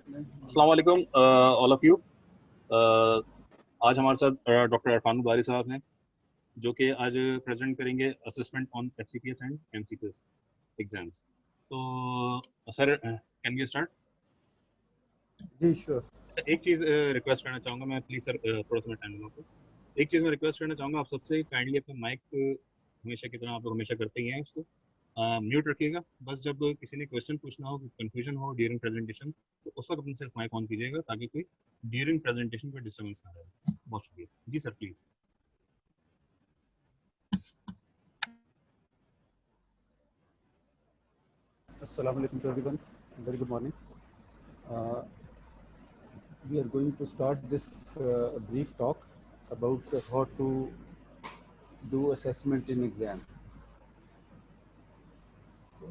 अस्सलाम वालेकुम all of you. आज हमारे साथ डॉक्टर इरफान बुखारी साहब हैं जो कि आज प्रेजेंट करेंगे assessment on FCPS and MCPS exams. तो सर कैन वी स्टार्ट? जी श्योर। एक चीज़ रिक्वेस्ट करना चाहूँगा मैं, प्लीज़ सर थोड़ा सा मैं टाइम दूँगा आपको। एक चीज़ मैं रिक्वेस्ट करना चाहूँगा आप सबसे, काइंडली अपना माइक हमेशा की तरह आप लोग हमेशा करते ही हैं उसको म्यूट रखिएगा। बस जब किसी ने क्वेश्चन पूछना हो, कंफ्यूजन हो ड्यूरिंग प्रेजेंटेशन, तो उस वक्त अपने सिर्फ माइक ऑन कीजिएगा ताकि कोई ड्यूरिंग प्रेजेंटेशन कोई डिस्टर्बेंस ना रहे। बहुत शुक्रिया जी sir, please. Assalamu alaikum to everyone. Very good morning. We are going to start this brief talk about how to do assessment in exam.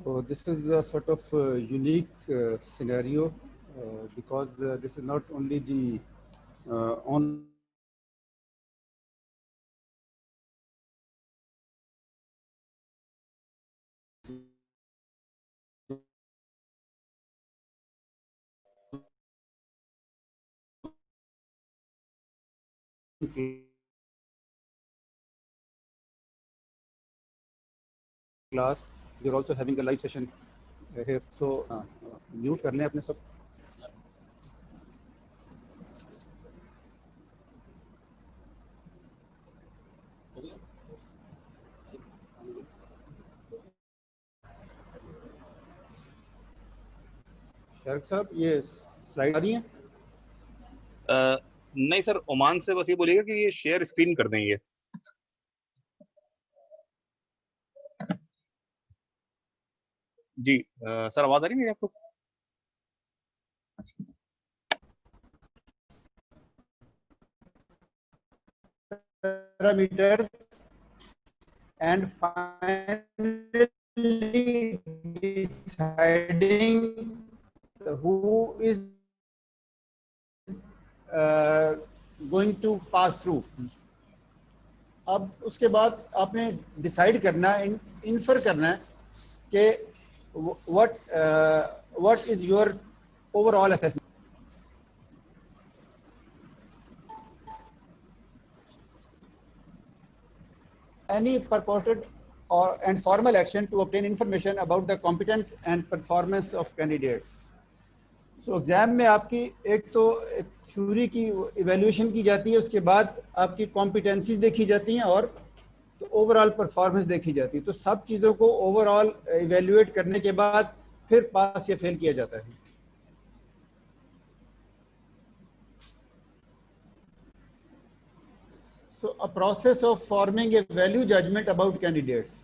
So this is a sort of unique scenario because this is not only the on class, we are also having a live session here. So mute कर लें अपने सब. शारिक साहब ये slide आ रही हैं? नहीं sir, Oman से बस ये बोलिएगा कि ये शेयर स्क्रीन कर दें ये। जी सर, आवाज़ आ रही है मेरी आपको? Parameters and finally deciding who is going to pass through. अब उसके बाद आपने डिसाइड करना है, इन्फर करना है कि what is your overall assessment. Any purported or and formal action to obtain information about the competence and performance of candidates. So exam में आपकी एक तो थ्योरी की इवेल्यूएशन की जाती है, उसके बाद आपकी कॉम्पिटेंसीज देखी जाती हैं और तो ओवरऑल परफॉर्मेंस देखी जाती है. तो सब चीज़ों को ओवरऑल इवेल्युएट करने के बाद फिर पास या फेल किया जाता है. So a process of forming a value judgment about candidates.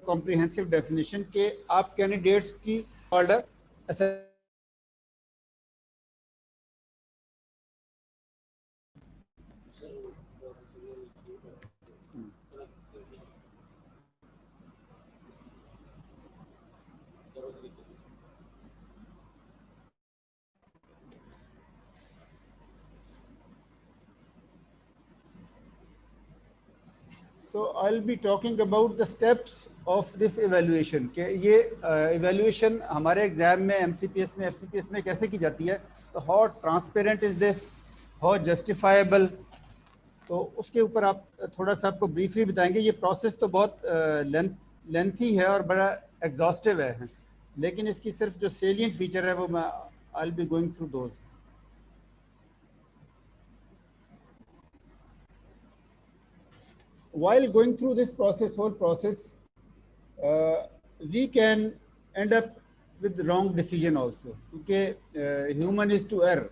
Comprehensive definition के आप कैंडिडेट्स की order So I'll be talking about the steps of this evaluation कि ये evaluation हमारे एग्जाम में MCPS में FCPS में कैसे की जाती है. तो how transparent is this, how justifiable, तो उसके ऊपर आप थोड़ा सा आपको ब्रीफली बताएंगे. ये प्रोसेस तो बहुत लेंथी है और बड़ा एग्जॉस्टिव है, लेकिन इसकी सिर्फ जो सेलिएंट फीचर है वो मैं I'll be going through those. While going through this process, whole process, we can end up with wrong decision also, क्योंकि human is to err.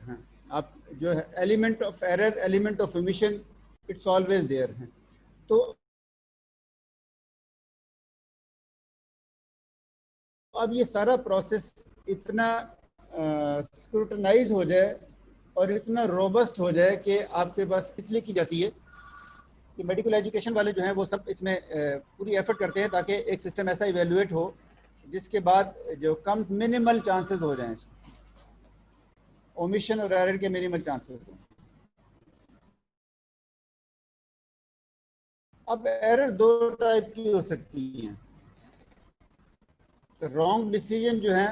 आप जो है element of error, element of omission, it's always there. तो अब ये सारा process इतना scrutinise हो जाए और इतना रोबस्ट हो जाए कि आपके पास इसलिए की जाती है कि मेडिकल एजुकेशन वाले जो हैं वो सब इसमें पूरी एफर्ट करते हैं ताकि एक सिस्टम ऐसा इवेलुएट हो जिसके बाद जो कम मिनिमल चांसेस हो जाएं, ओमिशन और एरर के मिनिमल चांसेस हो। अब एरर दो टाइप की हो सकती हैं। तो रॉन्ग डिसीजन जो है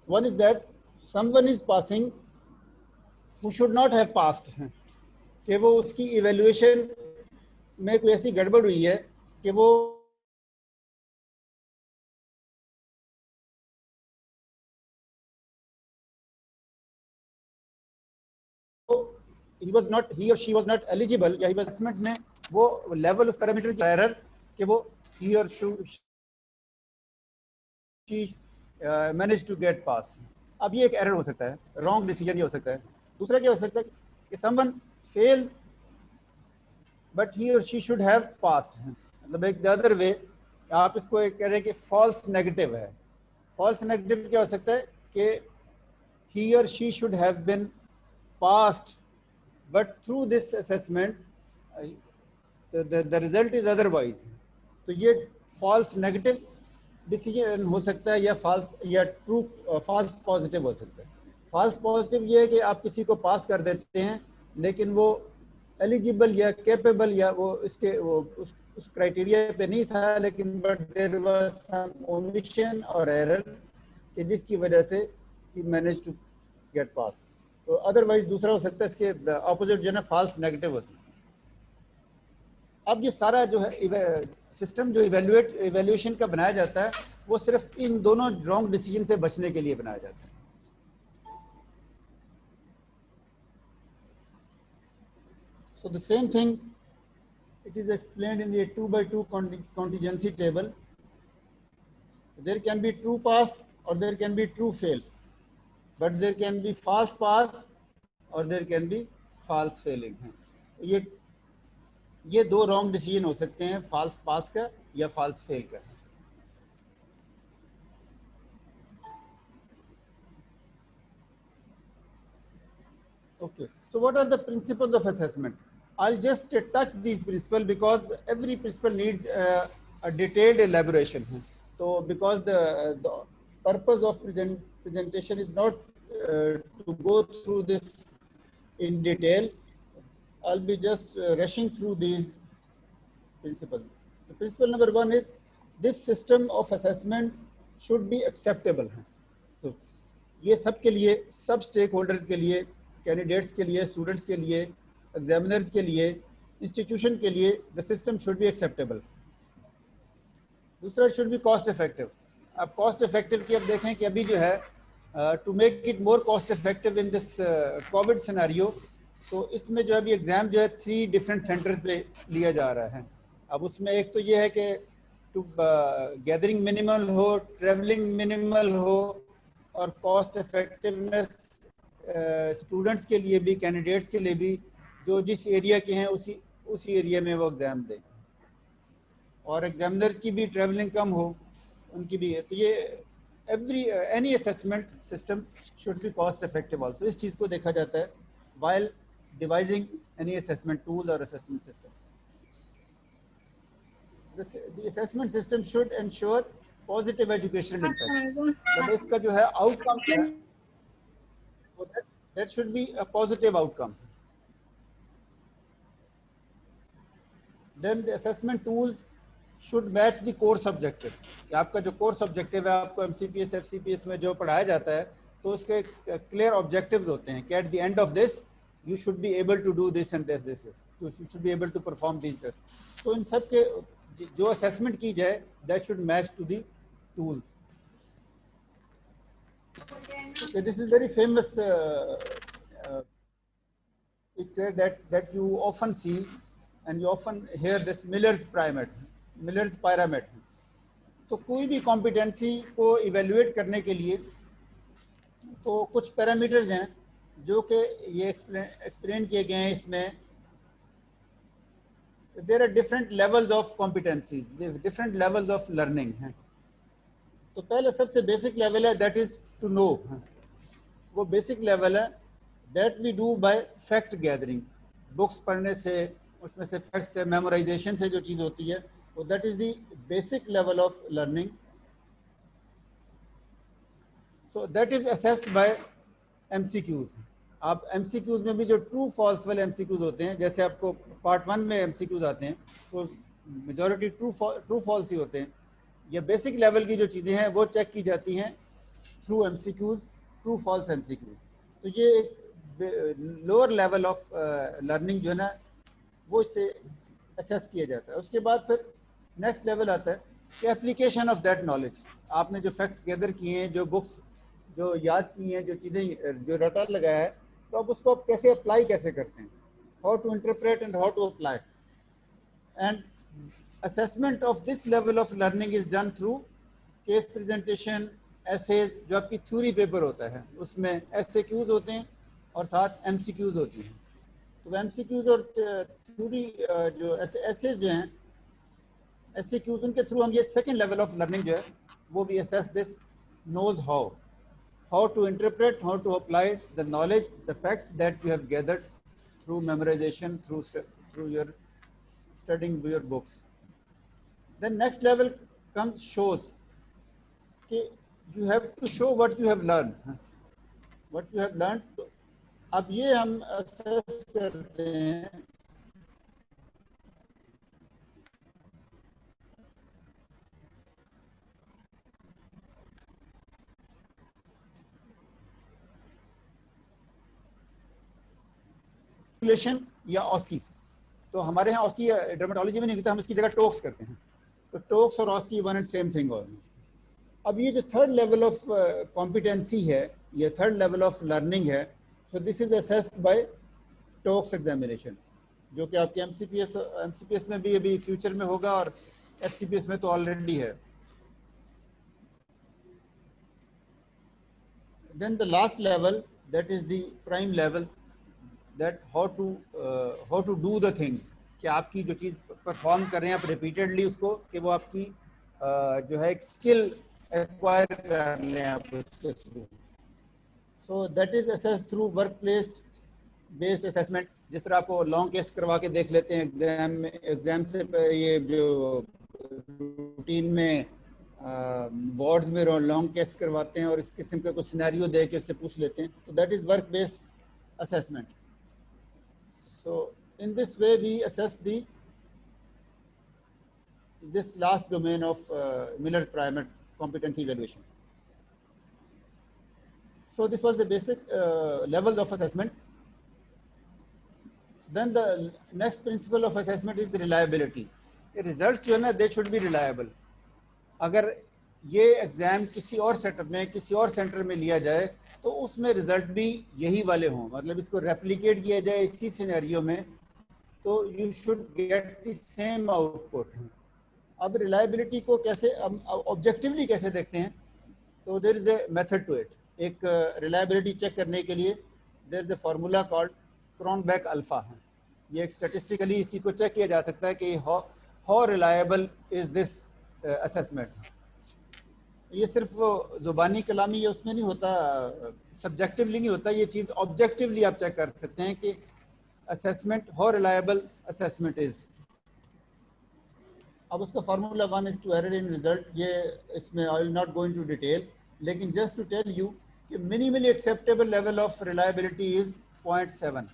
one is that someone is passing who should not have passed, कि वो उसकी इवेल्युएशन में कोई ऐसी गड़बड़ हुई है कि वो he or she was not eligible, या he was assessment में वो लेवल उस पैरामीटर की एरर कि वो he or she managed to get pass। अब ये एक एरर हो सकता है, रॉन्ग डिसीजन ये हो सकता है। दूसरा क्या हो सकता है कि समवन फेल बट ही और शी शुड हैव पास्ड, मतलब एक द अदर वे आप इसको एक कह रहे हैं कि फॉल्स नेगेटिव है। फॉल्स नेगेटिव क्या हो सकता है कि he or she should have been passed but through this assessment the result is otherwise। तो ये फॉल्स नेगेटिव डिसीजन हो सकता है या फॉल्स पॉजिटिव हो सकता है। फॉल्स पॉजिटिव ये है कि आप किसी को पास कर देते हैं लेकिन वो एलिजिबल या कैपेबल या वो इसके वो उस क्राइटेरिया पे नहीं था, लेकिन but there was some omission और एरर कि जिसकी वजह से ही मैनेज टू गेट पास। तो अदरवाइज दूसरा हो सकता है इसके अपोजिट जो है ना फॉल्स नेगेटिव हो सकता है। अब ये सारा जो है सिस्टम जो इवेल्युएशन का बनाया जाता है वो सिर्फ इन दोनों रॉन्ग डिसीजन से बचने के लिए बनाया जाता है। So the same thing, it is explained in the 2x2 contingency table. There can be true pass or there can be true fail, but there can be false pass और there can be false failing है। ये दो wrong decision हो सकते हैं, false पास का या false fail का। Okay, so what are the principles of assessment? I'll just touch these principles because every principle needs a detailed elaboration. So because the purpose of presentation is not to go through this in detail, I'll be just rushing through these principles. The principle number one is this system of assessment should be acceptable. So ये सब के लिए, सब stake holders के लिए, candidates के लिए, students के लिए, एग्जामिनर्स के लिए, इंस्टीट्यूशन के लिए, the system should be acceptable. दूसरा शुड बी कॉस्ट इफेक्टिव। अब कॉस्ट इफेक्टिव की अब देखें कि अभी जो है to make it more cost effective in this Covid scenario, तो इसमें जो अभी एग्ज़ाम जो है 3 डिफरेंट सेंटर्स पे लिया जा रहा है। अब उसमें एक तो ये है कि टू गैदरिंग मिनिमल हो, ट्रेवलिंग मिनिमल हो और कॉस्ट इफेक्टिवनेस स्टूडेंट्स के लिए भी, कैंडिडेट्स के लिए भी, जो जिस एरिया के हैं उसी एरिया में वो एग्ज़ाम दें, और एग्जामिनर्स की भी ट्रैवलिंग कम हो, उनकी भी है। तो ये any assessment system should be cost effective also. इस चीज़ को देखा जाता है while devising any assessment tool और assessment system. The assessment system should ensure positive educational impact। मतलब इसका जो है आउटकम है वो that should be a positive outcome। Then the assessment tools should match the course objective। कि आपका जो कोर्स ऑब्जेक्टिव है, आपको MCPS FCPS में जो पढ़ाया जाता है तो उसके क्लियर ऑब्जेक्टिव्स होते हैं कि at the end of this you should be able to do this and this, you should be able to perform this test. तो इन सब के जो असेसमेंट की जाए that should match to the tools. This is very famous picture that you often see and you often hear this Miller's pyramid। तो कोई भी कॉम्पिटेंसी को इवेल्युएट करने के लिए तो कुछ पैरामीटर्स हैं जो कि ये एक्सप्लेन किए गए हैं इसमें there are different levels of competency, different levels of learning हैं। तो पहले सबसे बेसिक लेवल है दैट इज टू नो, वो बेसिक लेवल है that we do by fact gathering, books पढ़ने से, उसमें से फैक्ट से, मेमोराइजेशन से जो चीज़ होती है, तो that is the basic level of learning. So that is assessed by MCQs. आप एमसीक्यूज में भी जो ट्रू फॉल्स वाले एमसीक्यूज होते हैं, जैसे आपको पार्ट 1 में एमसीक्यूज आते हैं, तो मेजॉरिटी ट्रू फॉल्स ही होते हैं। ये बेसिक लेवल की जो चीज़ें हैं वो चेक की जाती हैं through MCQs, true false MCQs. तो ये एक लोअर लेवल ऑफ लर्निंग जो है ना, वो इससे असेस किया जाता है। उसके बाद फिर नेक्स्ट लेवल आता है कि एप्लीकेशन ऑफ दैट नॉलेज। आपने जो फैक्ट्स गैदर किए हैं, जो बुक्स जो याद की हैं, जो चीज़ें जो रटा लगाया है, तो अब उसको आप कैसे अप्लाई कैसे करते हैं, how to interpret and how to apply. And assessment of this level of learning is done through case presentation, essays, जो आपकी थ्योरी पेपर होता है उसमें SAQs होते हैं और साथ MCQs होती हैं। तो MCQs और थ्योरी जो essays जो हैं, SAQs, उनके थ्रू हम ये सेकेंड लेवल ऑफ लर्निंग जो है वो भी assess this knows how to interpret, how to apply the knowledge, the facts that you have gathered through memorization, through your studying your books. Then next level comes shows, कि you have to show what you have learned, what you have learned. तो अब ये हम assess करते हैं या ऑस्की। तो हमारे यहाँ ऑस्की डर्मेटोलॉजी में नहीं होता, हम इसकी जगह टोक्स करते हैं। तो टोक्स और ऑस्की वन एंड सेम थिंग। और अब ये जो थर्ड लेवल ऑफ कॉम्पिटेंसी है, ये थर्ड लेवल ऑफ लर्निंग है, so this is assessed by TOACS examination, जो कि आपके एमसीपीएस में भी अभी फ्यूचर में होगा और एफसीपीएस में तो ऑलरेडी है। Then the last level, that is the prime level, that how to do the thing, कि आपकी जो चीज़ परफॉर्म कर रहे हैं आप रिपीटेडली उसको, कि वो आपकी जो है एक स्किल एक्वायर कर लें आप उसके through. So that is assess through work place based assessment. जिस तरह आपको लॉन्ग केस करवा के देख लेते हैं एग्जाम से, ये जो रूटीन में वार्ड्स में लॉन्ग केस करवाते हैं और इस किस्म का कुछ सिनेरियो दे के उससे पूछ लेते हैं, तो that is work based assessment. So in this way we assess this last domain of Miller-Primer competency evaluation. So this was the basic levels of assessment. Then the next principle of assessment is the reliability. The results जो है ना, they should be reliable. अगर ये exam किसी और setup में, किसी और सेंटर में लिया जाए, तो उसमें रिजल्ट भी यही वाले हों, मतलब इसको रेप्लिकेट किया जाए इसी सिनेरियो में, तो you should get the same output. अब रिलायबिलिटी को कैसे ऑब्जेक्टिवली कैसे देखते हैं, तो there is a method to it. एक रिलायबिलिटी चेक करने के लिए there is a formula called Cronbach alpha है। ये एक स्टैटिस्टिकली इस चीज़ को चेक किया जा सकता है कि how reliable is this assessment. ये सिर्फ जुबानी कलामी ये उसमें नहीं होता, सब्जेक्टिवली नहीं होता, ये चीज़ ऑब्जेक्टिवली आप चेक कर सकते हैं कि assessment how reliable assessment is. अब उसका फार्मूला 1:2 एरर इन रिजल्ट, ये इसमें I will not go into detail, लेकिन जस्ट टू टेल यू कि minimally acceptable level of reliability is 0.7।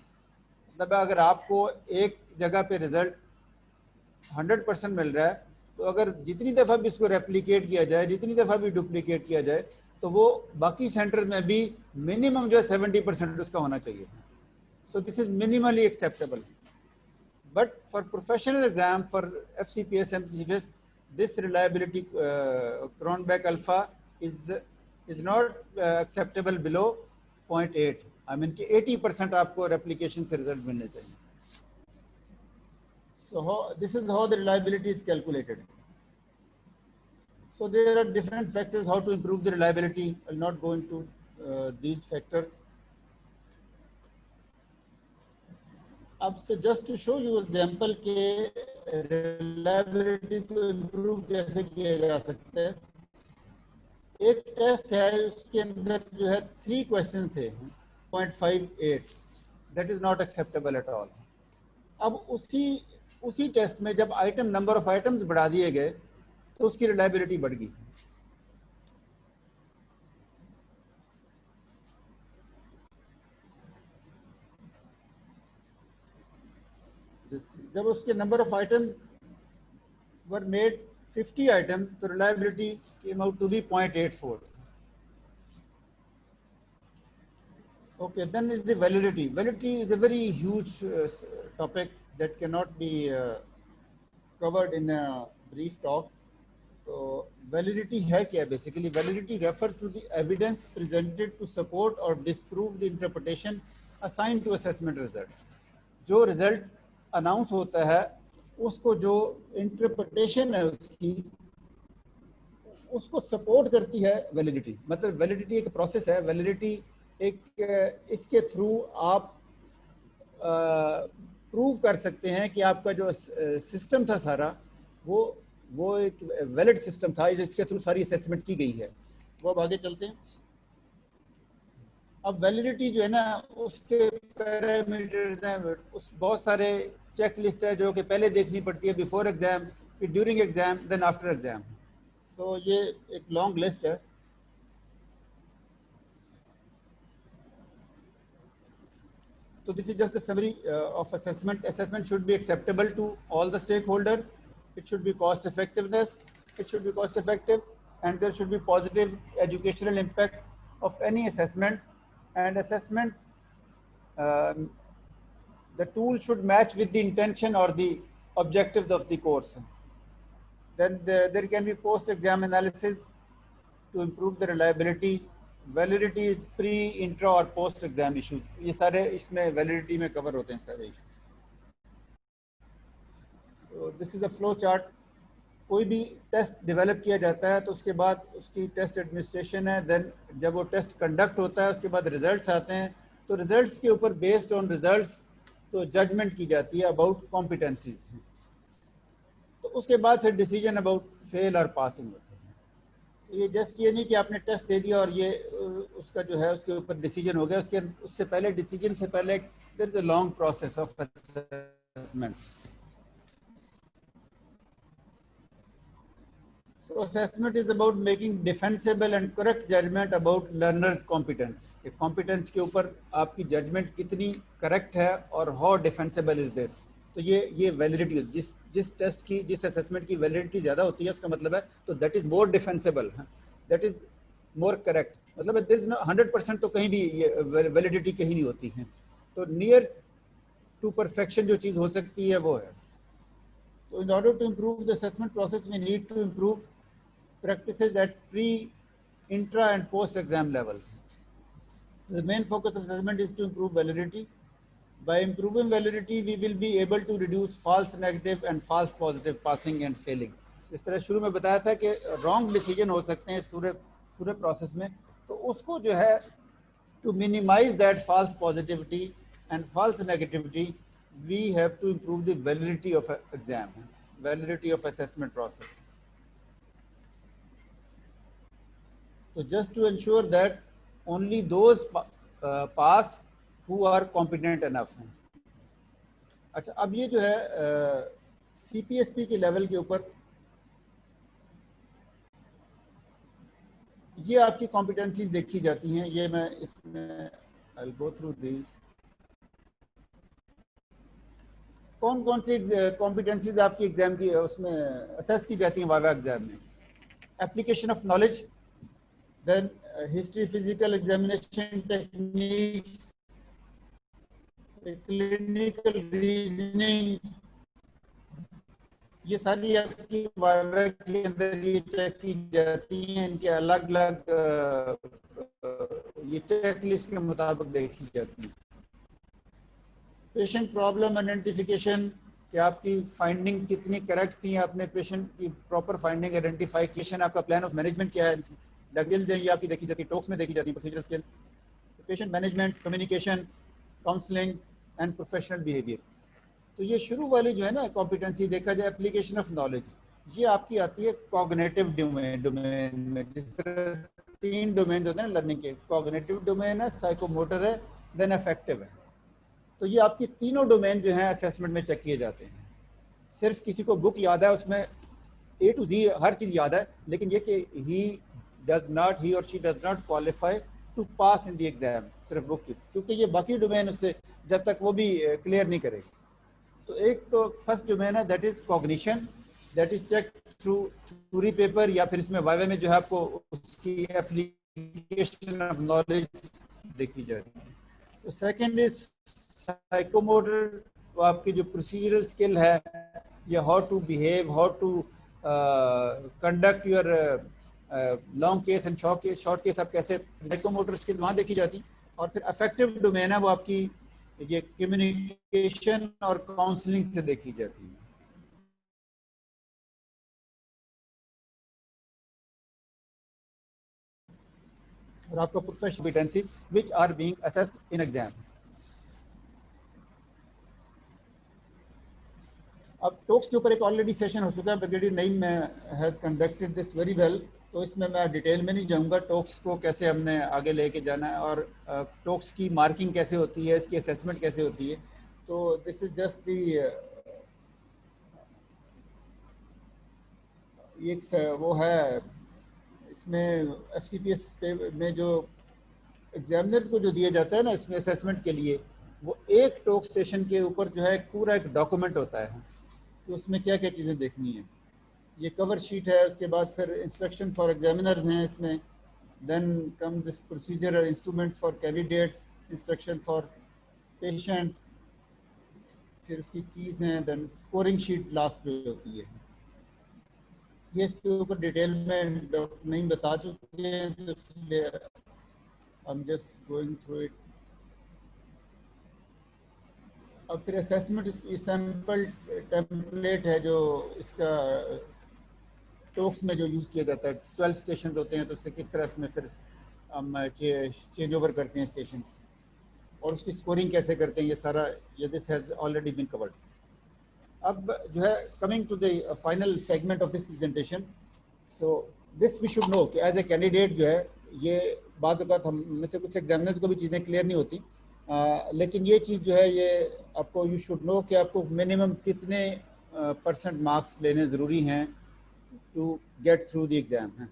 मतलब अगर आपको एक जगह पे रिजल्ट 100% मिल रहा है, तो अगर जितनी दफ़ा भी इसको रेप्लिकेट किया जाए, जितनी दफ़ा भी डुप्लीकेट किया जाए, तो वो बाकी सेंटर में भी मिनिमम जो है 70% उसका होना चाहिए। सो this is minimally acceptable. But for professional exam, for FCPS, MCPS, this reliability Cronbach alpha is not acceptable below 0.8। I mean कि 80% आपको रेप्लिकेशन से रिजल्ट मिलने चाहिए। So this is how the reliability is calculated. So there are different factors how to improve the reliability. I will not go into these factors. अब से just to show you example के reliability को improve कैसे किया जा सकता है। एक टेस्ट है, उसके अंदर जो है 3 क्वेश्चन थे 0.58, that is not acceptable at all. अब उसी टेस्ट में जब आइटम नंबर ऑफ आइटम्स बढ़ा दिए गए तो उसकी रिलायबिलिटी बढ़ गई। जब उसके number of item were made 50 item तो reliability came out to be 0.84। Okay, then is the validity. Validity is a very huge topic that cannot be covered in a brief talk. So validity है क्या? Basically, validity refers to the evidence presented to support or disprove the interpretation assigned to assessment result. जो result announce होता है, उसको जो interpretation है उसको support करती है validity. मतलब validity एक process है, validity एक इसके थ्रू आप प्रूव कर सकते हैं कि आपका जो सिस्टम था सारा वो एक वैलिड सिस्टम था, जिसके थ्रू सारी असेसमेंट की गई है। वो अब आगे चलते हैं। अब वैलिडिटी जो है ना, उसके पैरामीटर्स हैं, उस बहुत सारे चेक लिस्ट है जो कि पहले देखनी पड़ती है बिफोर एग्जाम, फिर during exam, then after exam. तो ये एक लॉन्ग लिस्ट है। So this is just the summary of assessment. Assessment should be acceptable to all the stakeholders. It should be cost effectiveness. It should be cost effective, and there should be positive educational impact of any assessment. And assessment, the tool should match with the intention or the objectives of the course. Then there can be post-exam analysis to improve the reliability. Validity is pre, intra और post exam issues, ये सारे इसमें validity में cover होते हैं सारे issues. तो this is a flow chart. कोई भी टेस्ट डेवलप किया जाता है तो उसके बाद उसकी टेस्ट एडमिनिस्ट्रेशन है, देन जब वो टेस्ट कंडक्ट होता है उसके बाद रिजल्ट्स आते हैं, तो रिजल्ट्स के ऊपर बेस्ड ऑन रिजल्ट्स तो जजमेंट की जाती है अबाउट कॉम्पिटेंसीज। तो उसके बाद फिर डिसीजन अबाउट फेल और पासिंग होता है। ये जस्ट ये नहीं कि आपने टेस्ट दे दिया और ये उसका जो है उसके ऊपर डिसीजन हो गया, उससे पहले डिसीजन से पहले there is a long process of assessment. So assessment is about making defensible and correct judgment about learners' competence. कि competence के ऊपर आपकी judgment कितनी correct है और how defensible is this. तो ये validity, जिस टेस्ट की, जिस assessment की validity ज़्यादा होती है, उसका मतलब है तो that is more defensible, that is more correct. मतलब there is no 100% तो कहीं भी ये validity कहीं नहीं होती है। तो near to perfection जो चीज़ हो सकती है वो है। So in order to improve the assessment process, we need to improve practices at pre, intra and post exam levels. The main focus of assessment is to improve validity. By improving validity, we will be able to reduce false negative and false positive passing and failing. इस तरह शुरू में बताया था कि wrong decision हो सकते हैं पूरे process में, तो उसको जो है to minimize that false positivity and false negativity, we have to improve the validity of exam, validity of assessment process. So just to ensure that only those pass who are competent enough. अच्छा, अब ये जो है CPSP के level के ऊपर ये आपकी कॉम्पिटेंसी देखी जाती हैं। ये मैं इसमें I'll go through these. कौन कौन सी कॉम्पिटेंसीज आपकी एग्जाम की उसमें असेस की जाती हैं वाइवा एग्जाम में? Application of knowledge, then history, physical examination techniques, clinical reasoning, ये सारी आपकी वाइवा के अंदर ये चेक की जाती हैं। इनके अलग अलग ये चेक लिस्ट के मुताबिक देखी जाती है। पेशेंट प्रॉब्लम आइडेंटिफिकेशन, कि आपकी फाइंडिंग कितनी करेक्ट थी, आपने पेशेंट की प्रॉपर फाइंडिंग आइडेंटिफिकेशन, आपका प्लान ऑफ मैनेजमेंट क्या है, स्किल्स ये आपकी देखी जाती है, टॉक्स में देखी जाती है, procedural skill, patient management, communication, counselling, and professional behaviour. तो ये शुरू वाली जो है ना कॉम्पिटेंसी, देखा जाए एप्लीकेशन ऑफ नॉलेज, ये आपकी आती है कॉग्निटिव डोमेन में। जिस तरह 3 डोमेन होते हैं लर्निंग के, कॉग्निटिव डोमेन है, साइकोमोटर है, देन अफेक्टिव है। तो ये आपकी तीनों डोमेन जो है असेसमेंट में चेक किए जाते हैं। सिर्फ किसी को बुक याद है, उसमें ए टू जी हर चीज़ याद है, लेकिन ये कि ही और she does not qualify to pass in the exam, सिर्फ बुक की, क्योंकि ये बाकी डोमेन उससे जब तक वो भी क्लियर नहीं करेगी। तो एक तो फर्स्ट डोमेन है that is cognition, that is check through theory paper, या फिर इसमें वाइवा में जो है आपको उसकी एप्लीकेशन ऑफ नॉलेज देखी जाती है। तो सेकंड इज साइकोमोटर, तो आपकी जो प्रोसीजरल स्किल है, या how to behave, how to conduct your long case and short case, आप कैसे, साइकोमोटर स्किल वहाँ देखी जाती। और फिर अफेक्टिव डोमेन है, वो आपकी ये कम्युनिकेशन और काउंसलिंग से देखी जाती है। और आपका professional competency which are being assessed in exam. अब टॉक्स के ऊपर एक ऑलरेडी सेशन हो चुका है, brigadier Naeem has conducted this very well, तो इसमें मैं डिटेल में नहीं जाऊंगा। टॉक्स को कैसे हमने आगे लेके जाना है और टॉक्स की मार्किंग कैसे होती है, इसकी असेसमेंट कैसे होती है। तो दिस इज जस्ट दी एक वो है, इसमें FCPS में जो एग्जामिनर्स को जो दिया जाता है ना इसमें असेसमेंट के लिए, वो एक टॉक स्टेशन के ऊपर जो है पूरा एक डॉक्यूमेंट होता है कि उसमें क्या क्या चीज़ें देखनी है। ये कवर शीट है, उसके बाद फिर इंस्ट्रक्शन फॉर एग्जामिनर्स हैं इसमें, देन कम दिस प्रोसीजर और instruments for candidates, instruction for patients, फिर उसकी कीज़ हैं, देन स्कोरिंग शीट लास्ट पे होती है। ये इसके ऊपर डिटेल में डॉक्टर नईम बता चुके हैं, तो इसलिए I am just going through it. अब फिर असेसमेंट, इसकी सैम्पल टेम्पलेट है जो इसका टॉक्स में जो यूज़ किया जाता है। 12 स्टेशन होते हैं, तो उससे किस तरह इसमें फिर हम चेंज ओवर करते हैं स्टेशन, और उसकी स्कोरिंग कैसे करते हैं, ये सारा ये this has already been covered. अब जो है coming to the final segment of this presentation, so this we should know कि एज ए कैंडिडेट जो है, ये बाज़ औक़ात हम में से कुछ एग्जामिनर्स को भी चीज़ें क्लियर नहीं होती, लेकिन ये चीज़ जो है ये आपको यू शुड नो कि आपको मिनिमम कितने % मार्क्स लेने ज़रूरी हैं to get through the exam है।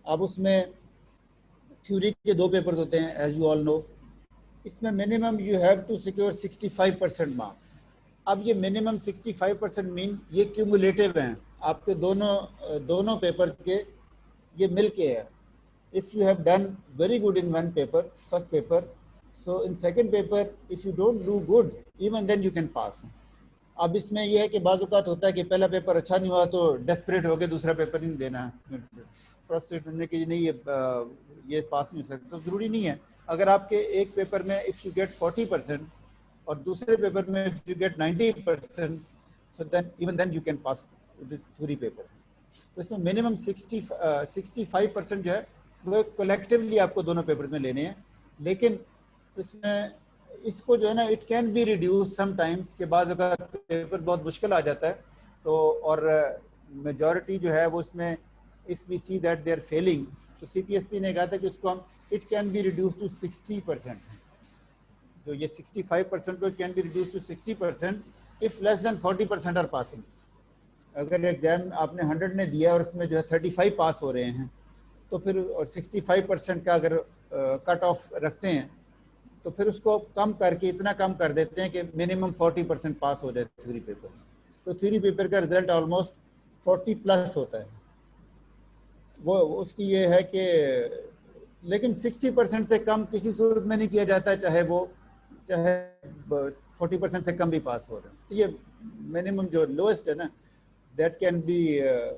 अब उसमें थ्योरी के 2 पेपर्स होते हैं एज यू ऑल नो, इसमें minimum you have to secure 65% marks. अब ये मिनिमम 65% मीन ये क्यूमुलेटिव हैं, आपके दोनों पेपर्स के ये मिल के है। If you have done very good in one paper, first paper, so in second paper if you don't do good even then you can pass. अब इसमें यह है कि बाज़ औक़ात होता है कि पहला पेपर अच्छा नहीं हुआ तो डेस्परेट होकर दूसरा पेपर नहीं देना है, फ्रस्ट्रेट होने के नहीं, ये पास नहीं हो सकता। तो ज़रूरी नहीं है, अगर आपके एक पेपर में इफ़ यू गेट 40% और दूसरे पेपर में if you get 90%, so then even then you can pass the theory paper. तो इसमें मिनिमम 65% जो है वो कलेक्टिवली आपको दोनों पेपर में लेने हैं। लेकिन इसमें इसको जो है ना it can be reduce sometimes, के बाद अगर पेपर बहुत मुश्किल आ जाता है तो, और मेजॉरिटी जो है वो इसमें if we see that they are failing, तो CPSP ने कहा था कि उसको हम it can be reduce to 60%। जो ये 65% को can be reduce to 60% if less than 40% are passing. अगर एग्जाम आपने 100 ने दिया और उसमें जो है 35 पास हो रहे हैं, तो फिर और 65% का अगर कट ऑफ रखते हैं, तो फिर उसको कम करके इतना कम कर देते हैं कि मिनिमम 40% पास हो जाए थ्योरी पेपर। तो थ्योरी पेपर का रिजल्ट ऑलमोस्ट 40+ होता है। वो उसकी ये है कि लेकिन 60% से कम किसी सूरत में नहीं किया जाता है, चाहे 40% से कम भी पास हो रहे हैं। तो ये मिनिमम जो लोएस्ट है ना, that can be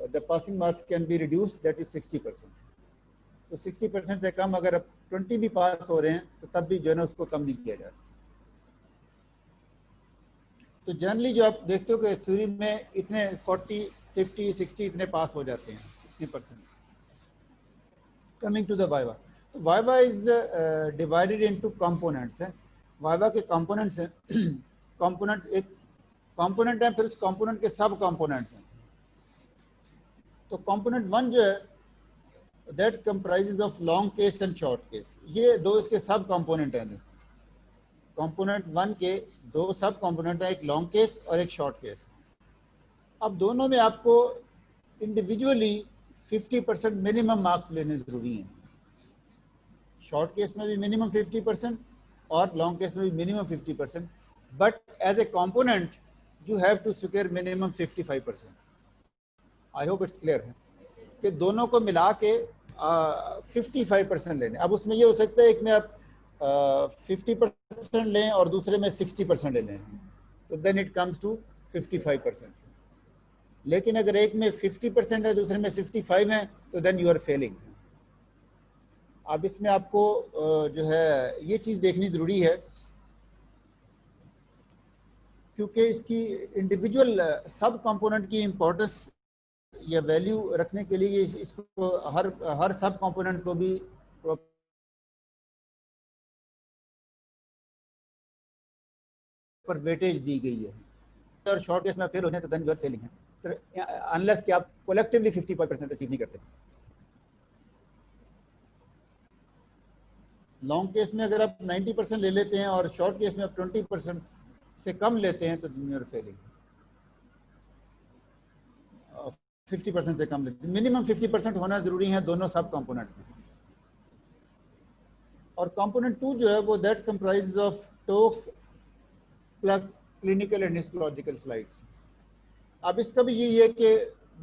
the passing marks can be reduced, that is 60%। तो 60% से कम अगर 20 भी पास हो रहे हैं तो तब भी जो है ना उसको कम नहीं किया जा सकता। तो जनरली जो आप देखते हो कि थ्योरी में इतने 40, 50, 60 इतने पास हो जाते हैं, इतने %। कमिंग टू द वाइवा, तो viva is divided into components है। वाइवा के कंपोनेंट्स हैं। कंपोनेंट एक कंपोनेंट है, फिर उस कंपोनेंट के सब कंपोनेंट्स हैं। तो कंपोनेंट वन जो है that comprises of long case and short case, ये दो इसके सब कंपोनेंट हैं। कंपोनेंट वन के दो सब कंपोनेंट हैं, एक लॉन्ग केस और एक शॉर्ट केस। अब दोनों में आपको इंडिविजुअली 50% मिनिमम मार्क्स लेने जरूरी हैं। शॉर्ट केस में भी मिनिमम 50% और लॉन्ग केस में भी minimum 50%, but as a component you have to secure minimum 55%। I hope it's clear है कि दोनों को मिला के 55% लेने। अब उसमें ये हो सकता है एक में आप 50% लें और दूसरे में 60% ले लें, तो देन इट कम्स टू 55%। लेकिन अगर एक में 50% है दूसरे में 55 है तो देन यू आर फेलिंग। अब इसमें आपको जो है ये चीज़ देखनी ज़रूरी है, क्योंकि इसकी इंडिविजुअल सब कंपोनेंट की इम्पोर्टेंस या वैल्यू रखने के लिए इसको हर सब कंपोनेंट को भी पर वेटेज दी गई है। और शॉर्ट केस में फेल होने तो देन यू आर फेलिंग है, अनलेस कि आप कलेक्टिवली 55% अचीव नहीं करते। लॉन्ग केस में अगर आप 90% ले लेते हैं और शॉर्ट केस में आप 20% से कम लेते हैं तो देन यू आर फेलिंग। 50% से कम लेते हैं, मिनिमम 50% होना जरूरी है दोनों सब कंपोनेंट में। और कंपोनेंट टू जो है वो that comprises of TOACS plus clinical and histological slides. अब इसका भी यही है कि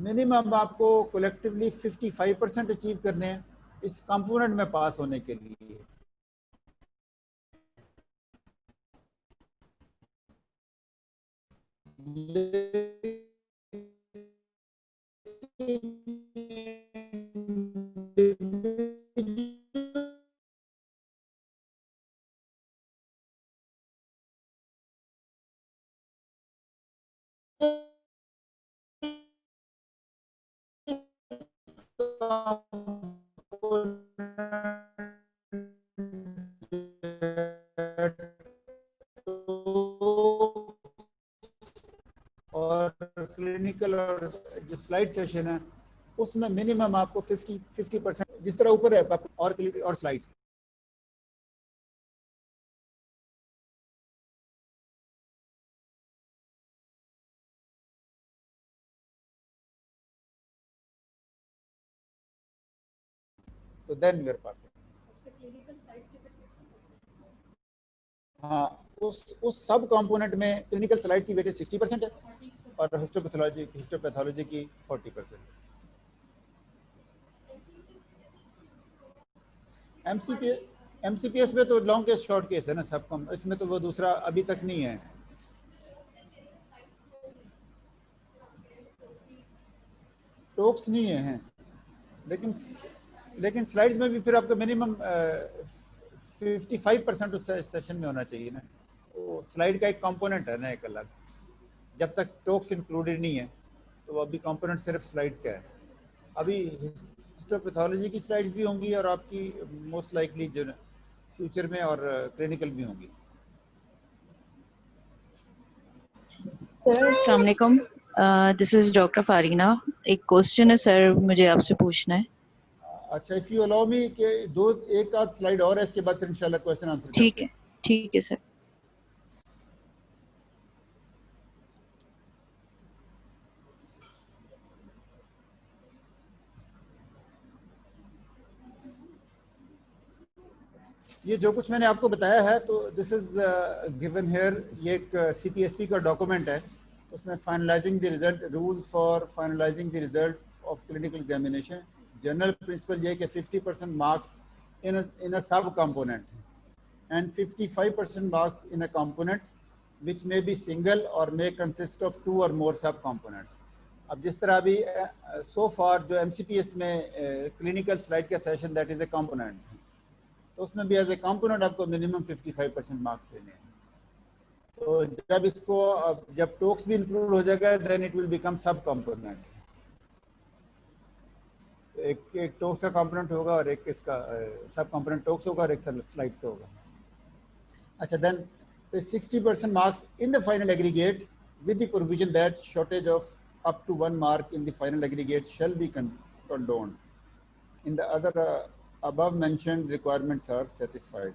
मिनिमम आपको कलेक्टिवली 55% अचीव करने हैं इस कंपोनेंट में पास होने के लिए। और क्लिनिकल और जो स्लाइड सेशन है उसमें मिनिमम आपको 50% जिस तरह ऊपर है और स्लाइड्स। तो देन वी आर पासिंग। हाँ, उस सब कंपोनेंट में क्लिनिकल स्लाइड्स की वेटेज 60% है और हिस्टोपैथोलॉजी की 40%। एमसीपीएस में तो लॉन्ग केस शॉर्ट केस है ना सब कम, इसमें तो वो दूसरा अभी तक नहीं है। टॉक्स नहीं है, लेकिन स्लाइड्स में भी फिर आपका मिनिमम 55% उस सेशन में होना चाहिए ना। तो स्लाइड का एक कंपोनेंट है ना एक अलग, जब तक टॉक्स इंक्लूडेड नहीं है तो वो अभी कंपोनेंट सिर्फ स्लाइड्स का है। अभी हिस्टोपैथोलॉजी की स्लाइड्स भी होंगी और आपकी मोस्ट लाइकली जो फ्यूचर में और क्लिनिकल भी होंगी। सर अस्सलाम वालेकुम, दिस इज डॉक्टर फारीना। एक क्वेश्चन है सर, मुझे आपसे पूछना है। अच्छा, इफ यू अलाउ मी कि एक आध स्लाइड और है, इसके बाद फिर इंशाल्लाह क्वेश्चन आंसर करते हैं। ठीक है सर। ये जो कुछ मैंने आपको बताया है तो दिस इज गिवन हियर। ये एक सीपीएसपी का डॉक्यूमेंट है, उसमें finalising the result rules for finalising the result of clinical examination. General principle ये कि 50% marks in a sub component and 55% marks in a component which may be single or may consist of 2 or more sub components. अब जिस तरह अभी so far जो MCPS में clinical slide का session that is a component, तो उसमें भी एज ए कंपोनेंट आपको मिनिमम 55% मार्क्स देने हैं। तो जब इसको जब टॉक्स भी इंक्लूड हो जाएगा देन इट विल बिकम सब कंपोनेंट। तो एक टॉक्स का कंपोनेंट होगा और एक इसका सब कंपोनेंट टॉक्स होगा और एक स्लाइड्स का होगा। अच्छा, then 60% marks in the final aggregate with the provision that shortage of up to 1 mark in the final aggregate shall be condoned. In the other above mentioned requirements are satisfied.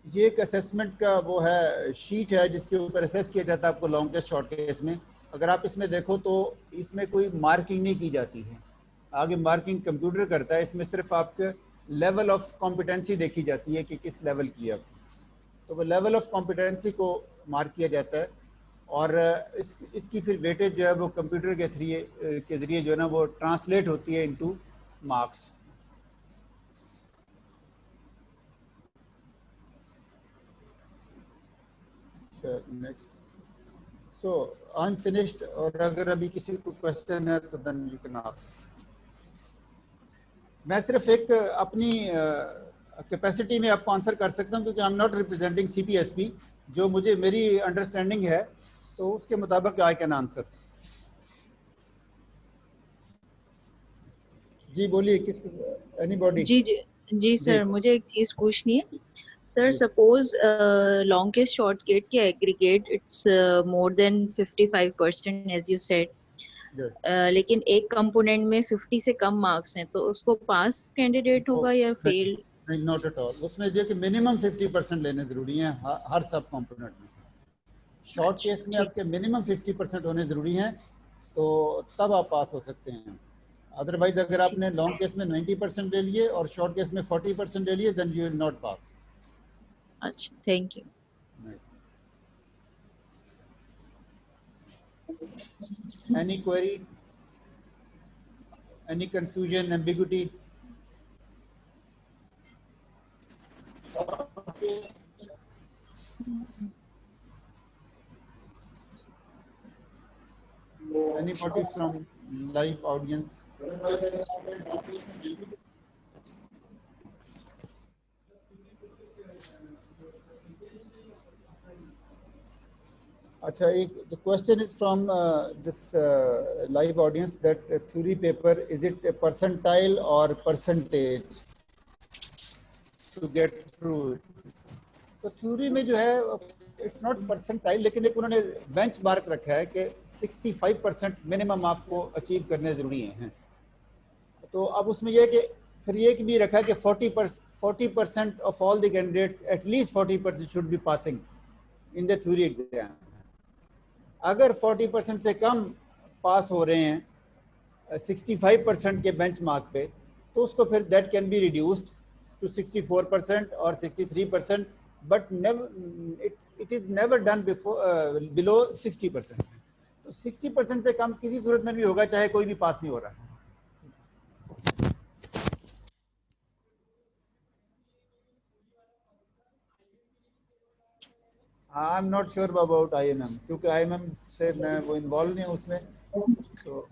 ये एक assessment का वो है, sheet है जिसके ऊपर assess किया जाता है आपको लॉन्ग टेस्ट शॉर्ट केस में. अगर आप इसमें देखो तो इसमें कोई मार्किंग नहीं की जाती है, आगे मार्किंग कंप्यूटर करता है. इसमें सिर्फ आपके लेवल ऑफ कॉम्पिटेंसी देखी जाती है कि किस लेवल की है. तो वो लेवल ऑफ कॉम्पिटेंसी को मार्क किया जाता है और इसकी फिर वेटेज जो है वो कंप्यूटर के जरिए जो है ना वो ट्रांसलेट होती है into marks. Next. So I am finished. और अगर अभी किसी को क्वेश्चन है तो देन यू कैन आस्क. मैं सिर्फ एक अपनी कैपेसिटी में आपको आंसर कर सकता हूं क्योंकि I am not representing CPSP. जो मुझे मेरी अंडरस्टैंडिंग है तो उसके मुताबिक आई कैन आंसर. जी बोलिए. किस एनीबॉडी? जी सर, मुझे एक चीज पूछनी है sir. Suppose long case short get के aggregate it's more than 55% as you said, लेकिन एक कंपोनेंट में 50 से कम मार्क्स हैं, तो उसको पास कैंडिडेट होगा या फेल? नहीं, नॉट एट ऑल. उसमें जो कि मिनिमम 50% लेने जरूरी है हर सब कंपोनेंट में. शॉर्ट केस में आपके मिनिमम 50% होने जरूरी हैं, तो तब आप पास हो सकते हैं. अदरवाइज अगर आपने लॉन्ग केस में 90% ले लिए और शॉर्ट केस में 40% ले लिए, then you will not pass. अच्छा, thank you. Any query? Any confusion, ambiguity? Anybody from live audience? अच्छा, the question is from this live audience that theory paper, is it a percentile or percentage to get through it? तो theory में जो है it's not percentile, लेकिन एक उन्होंने benchmark रखा है कि 65% मिनिमम आपको अचीव करने जरूरी हैं. तो अब उसमें यह है कि फिर ये भी रखा है कि 40% of all the candidates, at least 40% should be passing in the theory exam. अगर 40% से कम पास हो रहे हैं 65% के बेंचमार्क पे, तो उसको फिर that can be reduced to 64% और 63%, but it is never done below 60%. तो 60% से कम किसी सूरत में भी होगा चाहे कोई भी पास नहीं हो रहा है. I am not sure about IMM, क्योंकि IMM से मैं वो इन्वॉल्व नहीं हूँ उसमें. तो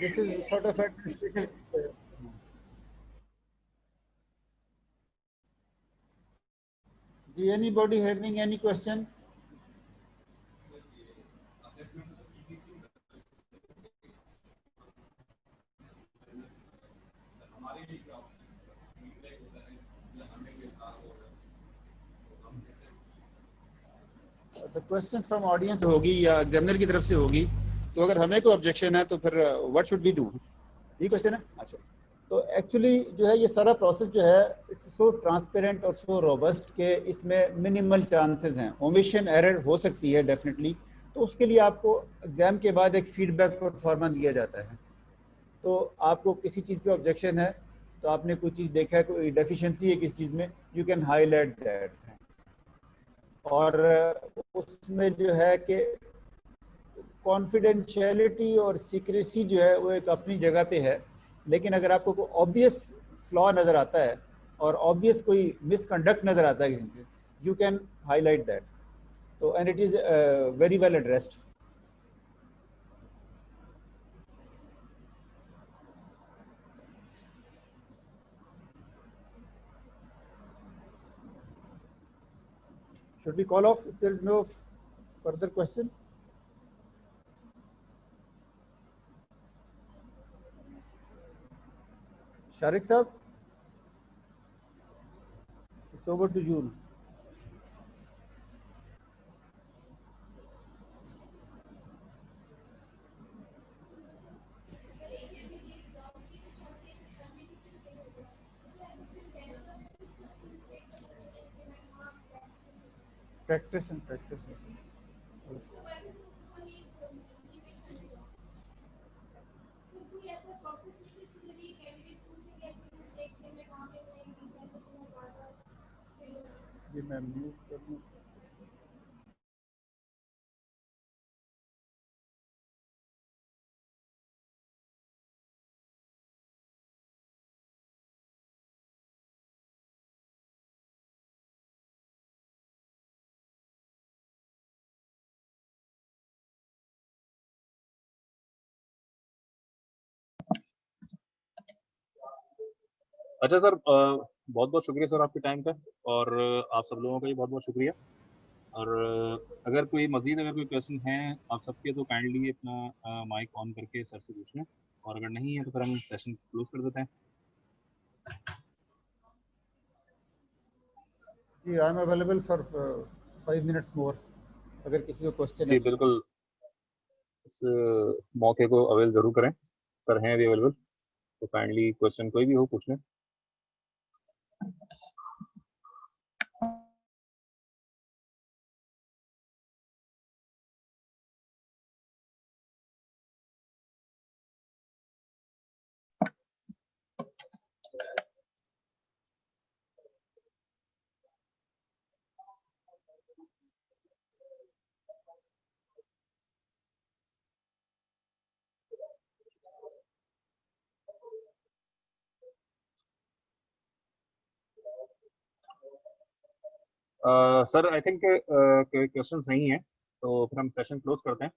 this is sort of administrative. Anybody having any question? The question from audience होगी या एग्जामिनर की तरफ से होगी. तो अगर हमें कोई ऑब्जेक्शन है तो फिर व्हाट शुड वी डू? ये क्वेश्चन है. अच्छा, तो एक्चुअली जो है ये सारा प्रोसेस जो है इट्स सो ट्रांसपेरेंट और सो रोबस्ट कि इसमें मिनिमल चांसेस हैं. ओमिशन एरर हो सकती है डेफिनेटली. तो उसके लिए आपको एग्जाम के बाद एक फीडबैक और फॉर्मा दिया जाता है. तो आपको किसी चीज़ पे ऑब्जेक्शन है, तो आपने कोई चीज़ देखा है, कोई डेफिशिएंसी है किस चीज़ में, यू कैन हाईलाइट दैट. और उसमें जो है कि कॉन्फिडेंशियलिटी और सीक्रेसी जो है वो एक अपनी जगह पे है, लेकिन अगर आपको कोई ऑब्वियस फ्लॉ नज़र आता है और ऑब्वियस कोई मिसकंडक्ट नज़र आता है, यू कैन हाईलाइट दैट. तो and it is very well addressed. Should we call off if there is no further question? Sharik sir, it's over to you. Practice and practice. ये मैं mute कर दूं। अच्छा sir, बहुत बहुत शुक्रिया sir आपके टाइम का, और आप सब लोगों का भी बहुत बहुत शुक्रिया। और अगर कोई क्वेश्चन है आप सबके तो काइंडली अपना माइक ऑन करके सर से पूछ लें, और अगर नहीं है तो फिर हम सेशन क्लोज कर देते हैं। जी, I am available for 5 minutes more, अगर किसी को क्वेश्चन है। जी बिल्कुल, इस मौके को अवेल जरूर करें, सर हैं अभी अवेलेबल, तो काइंडली क्वेश्चन कोई भी हो पूछ लें। सर आई थिंक क्वेश्चंस नहीं है, तो फिर हम सेशन क्लोज करते हैं।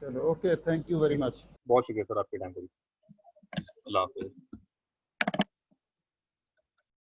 चलो, okay, thank you very much. बहुत शुक्रिया सर आपके टाइम के लिए। अल्लाह हाफिज़।